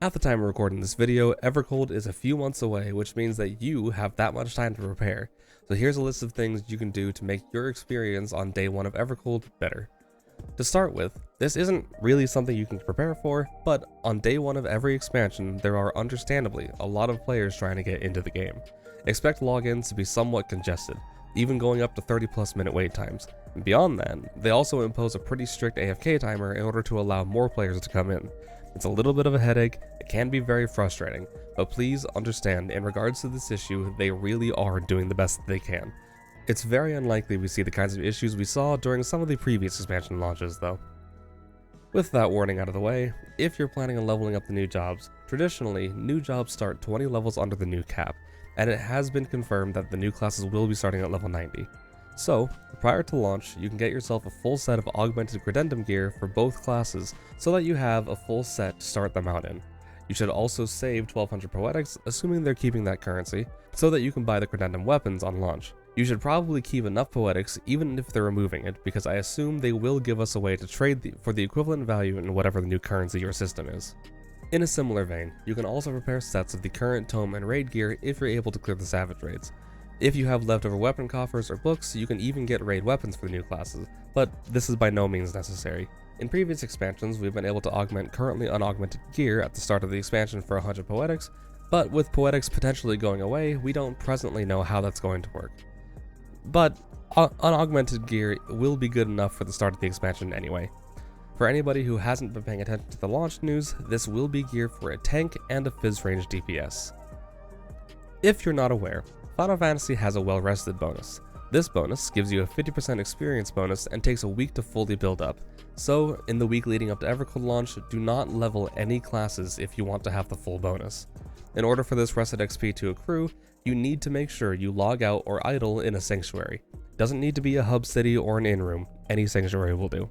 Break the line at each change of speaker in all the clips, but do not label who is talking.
At the time of recording this video, Evercold is a few months away, which means that you have that much time to prepare. So here's a list of things you can do to make your experience on day one of Evercold better. To start with, this isn't really something you can prepare for, but on day one of every expansion, there are understandably a lot of players trying to get into the game. Expect logins to be somewhat congested, even going up to 30+ minute wait times. And beyond that, they also impose a pretty strict AFK timer in order to allow more players to come in. It's a little bit of a headache, it can be very frustrating, but please understand in regards to this issue, they really are doing the best they can. It's very unlikely we see the kinds of issues we saw during some of the previous expansion launches though. With that warning out of the way, if you're planning on leveling up the new jobs, traditionally, new jobs start 20 levels under the new cap, and it has been confirmed that the new classes will be starting at level 90. So, prior to launch, you can get yourself a full set of augmented credendum gear for both classes so that you have a full set to start them out in. You should also save 1200 poetics, assuming they're keeping that currency, so that you can buy the credendum weapons on launch. You should probably keep enough poetics even if they're removing it, because I assume they will give us a way to trade for the equivalent value in whatever the new currency your system is. In a similar vein, you can also prepare sets of the current tome and raid gear if you're able to clear the savage raids. If you have leftover weapon coffers or books, you can even get raid weapons for the new classes, but this is by no means necessary. In previous expansions, we've been able to augment currently unaugmented gear at the start of the expansion for 100 poetics, but with poetics potentially going away, we don't presently know how that's going to work. But unaugmented gear will be good enough for the start of the expansion anyway. For anybody who hasn't been paying attention to the launch news, this will be gear for a tank and a fizz range DPS. If you're not aware, Final Fantasy has a well-rested bonus. This bonus gives you a 50% experience bonus and takes a week to fully build up. So, in the week leading up to Evercold launch, do not level any classes if you want to have the full bonus. In order for this rested XP to accrue, you need to make sure you log out or idle in a sanctuary. Doesn't need to be a hub city or an in-room, any sanctuary will do.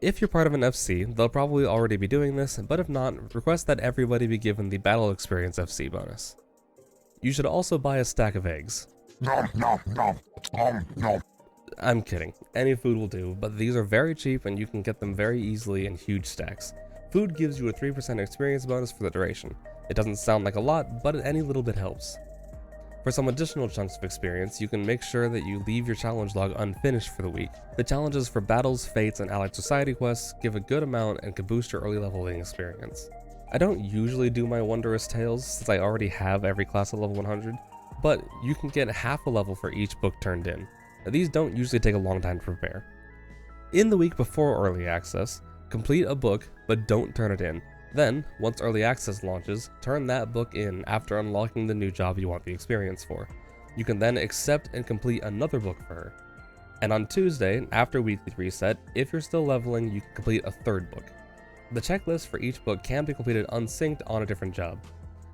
If you're part of an FC, they'll probably already be doing this, but if not, request that everybody be given the Battle Experience FC bonus. You should also buy a stack of eggs.
Nom nom nom nom nom.
I'm kidding, any food will do, but these are very cheap and you can get them very easily in huge stacks. Food gives you a 3% experience bonus for the duration. It doesn't sound like a lot, but any little bit helps. For some additional chunks of experience, you can make sure that you leave your challenge log unfinished for the week. The challenges for battles, fates, and allied society quests give a good amount and can boost your early leveling experience. I don't usually do my Wondrous tales since I already have every class at level 100, but you can get half a level for each book turned in. Now, these don't usually take a long time to prepare. In the week before early access, complete a book but don't turn it in. Then, once early access launches, turn that book in after unlocking the new job you want the experience for. You can then accept and complete another book for her. And on Tuesday, after weekly reset, if you're still leveling, you can complete a third book. The checklist for each book can be completed unsynced on a different job.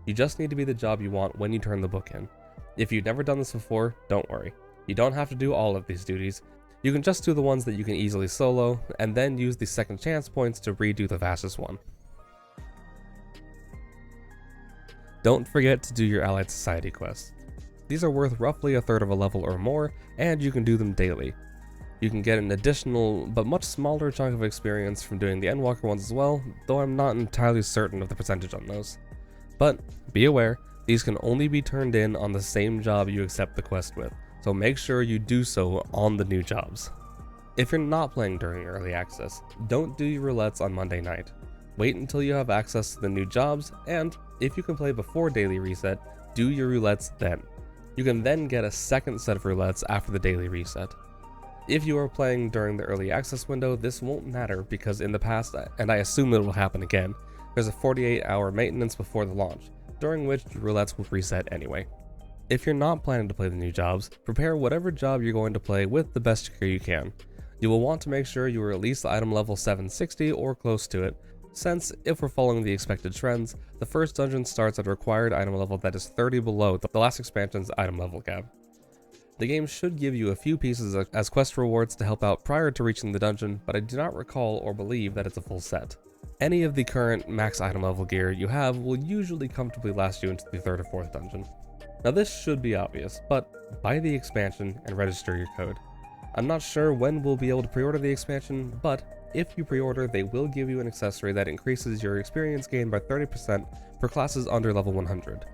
You just need to be the job you want when you turn the book in. If you've never done this before, don't worry. You don't have to do all of these duties. You can just do the ones that you can easily solo, and then use the second chance points to redo the fastest one. Don't forget to do your Allied Society quests. These are worth roughly a third of a level or more, and you can do them daily. You can get an additional, but much smaller chunk of experience from doing the Endwalker ones as well, though I'm not entirely certain of the percentage on those. But be aware, these can only be turned in on the same job you accept the quest with, so make sure you do so on the new jobs. If you're not playing during early access, don't do your roulettes on Monday night. Wait until you have access to the new jobs, and if you can play before daily reset, do your roulettes then. You can then get a second set of roulettes after the daily reset. If you are playing during the early access window, this won't matter because in the past, and I assume it will happen again, there's a 48-hour maintenance before the launch, during which roulettes will reset anyway. If you're not planning to play the new jobs, prepare whatever job you're going to play with the best gear you can. You will want to make sure you are at least item level 760 or close to it, since if we're following the expected trends, the first dungeon starts at a required item level that is 30 below the last expansion's item level cap. The game should give you a few pieces as quest rewards to help out prior to reaching the dungeon, but I do not recall or believe that it's a full set. Any of the current max item level gear you have will usually comfortably last you into the 3rd or 4th dungeon. Now this should be obvious, but buy the expansion and register your code. I'm not sure when we'll be able to pre-order the expansion, but if you pre-order, they will give you an accessory that increases your experience gain by 30% for classes under level 100.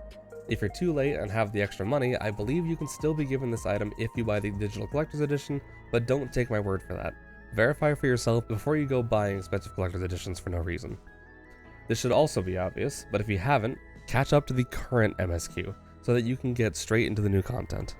If you're too late and have the extra money, I believe you can still be given this item if you buy the digital collector's edition, but don't take my word for that. Verify for yourself before you go buying expensive collector's editions for no reason. This should also be obvious, but if you haven't, catch up to the current MSQ so that you can get straight into the new content.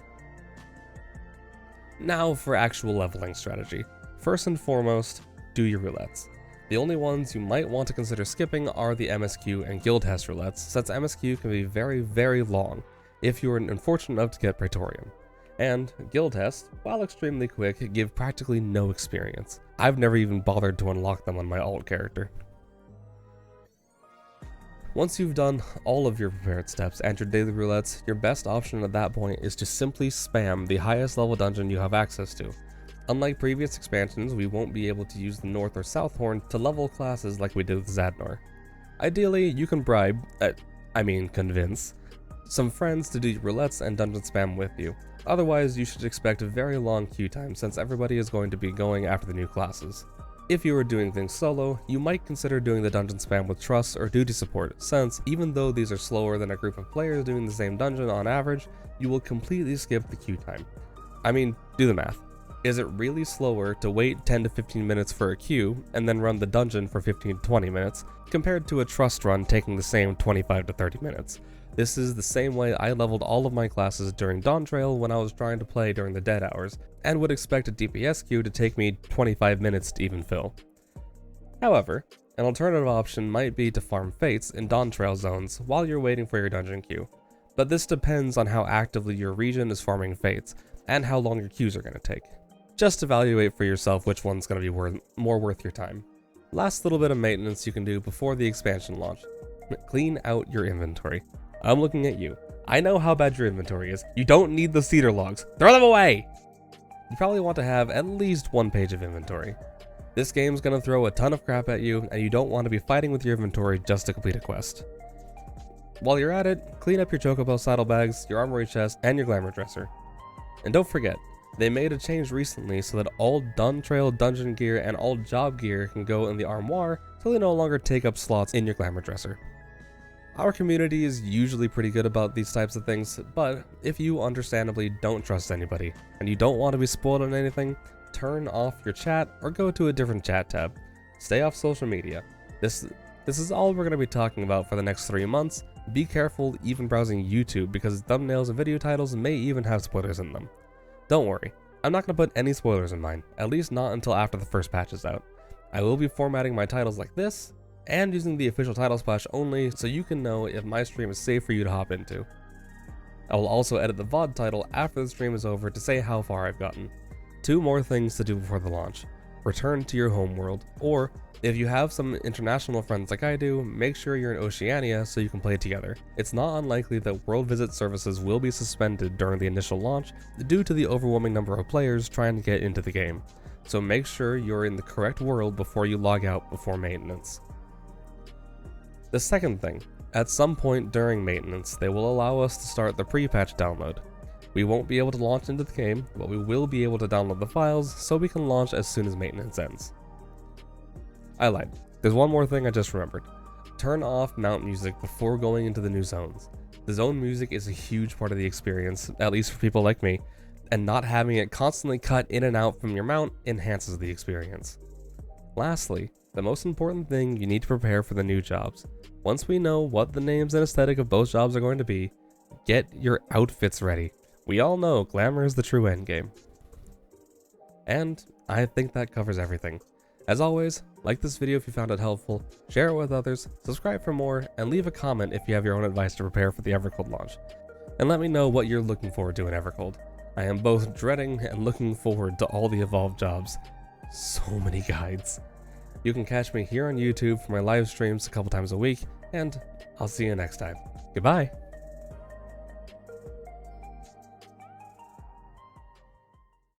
Now for actual leveling strategy. First and foremost, do your roulettes. The only ones you might want to consider skipping are the MSQ and guild test roulettes, since MSQ can be very, very long if you are unfortunate enough to get Praetorium. And guild tests, while extremely quick, give practically no experience. I've never even bothered to unlock them on my alt character. Once you've done all of your prepared steps and your daily roulettes, your best option at that point is to simply spam the highest level dungeon you have access to. Unlike previous expansions, we won't be able to use the North or South Horn to level classes like we did with Zadnor. Ideally, you can convince some friends to do your roulettes and dungeon spam with you. Otherwise, you should expect a very long queue time since everybody is going to be going after the new classes. If you are doing things solo, you might consider doing the dungeon spam with trust or duty support, since even though these are slower than a group of players doing the same dungeon on average, you will completely skip the queue time. Do the math. Is it really slower to wait 10 to 15 minutes for a queue and then run the dungeon for 15 to 20 minutes, compared to a trust run taking the same 25 to 30 minutes? This is the same way I leveled all of my classes during Dawn Trail when I was trying to play during the dead hours, and would expect a DPS queue to take me 25 minutes to even fill. However, an alternative option might be to farm fates in Dawn Trail zones while you're waiting for your dungeon queue, but this depends on how actively your region is farming fates, and how long your queues are going to take. Just evaluate for yourself which one's going to be more worth your time. Last little bit of maintenance you can do before the expansion launch. Clean out your inventory. I'm looking at you. I know how bad your inventory is. You don't need the cedar logs. Throw them away! You probably want to have at least one page of inventory. This game's going to throw a ton of crap at you, and you don't want to be fighting with your inventory just to complete a quest. While you're at it, clean up your chocobo saddlebags, your armory chest, and your glamour dresser. And don't forget, they made a change recently so that all Dawn Trail dungeon gear and all job gear can go in the armoire, so they no longer take up slots in your glamour dresser. Our community is usually pretty good about these types of things, but if you understandably don't trust anybody, and you don't want to be spoiled on anything, turn off your chat or go to a different chat tab. Stay off social media. This is all we're going to be talking about for the next 3 months. Be careful even browsing YouTube because thumbnails and video titles may even have spoilers in them. Don't worry, I'm not going to put any spoilers in mine, at least not until after the first patch is out. I will be formatting my titles like this, and using the official title splash only so you can know if my stream is safe for you to hop into. I will also edit the VOD title after the stream is over to say how far I've gotten. 2 more things to do before the launch. Return to your home world, or if you have some international friends like I do, make sure you're in Oceania so you can play together. It's not unlikely that world visit services will be suspended during the initial launch due to the overwhelming number of players trying to get into the game, so make sure you're in the correct world before you log out before maintenance. The second thing, at some point during maintenance, they will allow us to start the pre-patch download. We won't be able to launch into the game, but we will be able to download the files so we can launch as soon as maintenance ends. I lied. There's one more thing I just remembered. Turn off mount music before going into the new zones. The zone music is a huge part of the experience, at least for people like me, and not having it constantly cut in and out from your mount enhances the experience. Lastly, the most important thing you need to prepare for the new jobs. Once we know what the names and aesthetic of both jobs are going to be, get your outfits ready. We all know Glamour is the true endgame. And I think that covers everything. As always, like this video if you found it helpful, share it with others, subscribe for more, and leave a comment if you have your own advice to prepare for the Evercold launch. And let me know what you're looking forward to in Evercold. I am both dreading and looking forward to all the evolved jobs. So many guides. You can catch me here on YouTube for my live streams a couple times a week, and I'll see you next time. Goodbye!